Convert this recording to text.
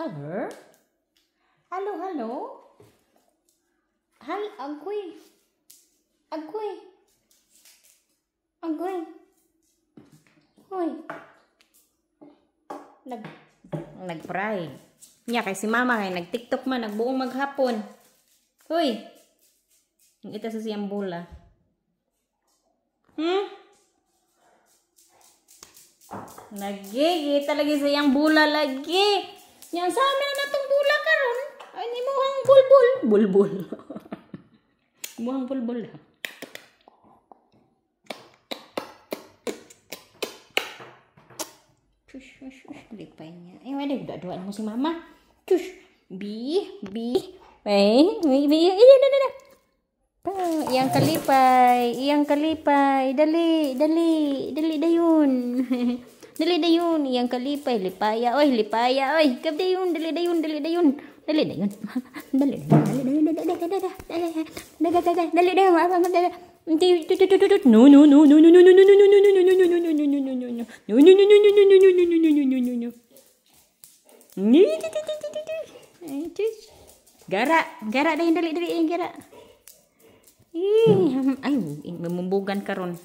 Hello? Hello, hello? Agoy. Agoy. Agoy. Hoy. Nag-pray. Nya kay si mama kay nag-TikTok man nagbuong maghapon. Hoy. Ang ita sa siyang bula. Lagi, talaga sa iyang bula lagi. Yan sa amin na itong bula karon. Ay, ni muhang bulbul. Bulbul. Muhang bulbul. Shush, shush, shush. Lipay niya. Eh, wala, duwa-duwaan mo si mama. Shush. B. Iyang kalipay. Iyang kalipay. Dali dayon. Dali dayon. Iyang kalipay. Lipaya. Oy, lipaya. Oy, kab dayon. Dali dayon. Dali dayon. Dali dayon. Dali dayon. Dali dayon. No. Gara dayon dali gara. Ay, mamumbugan karon.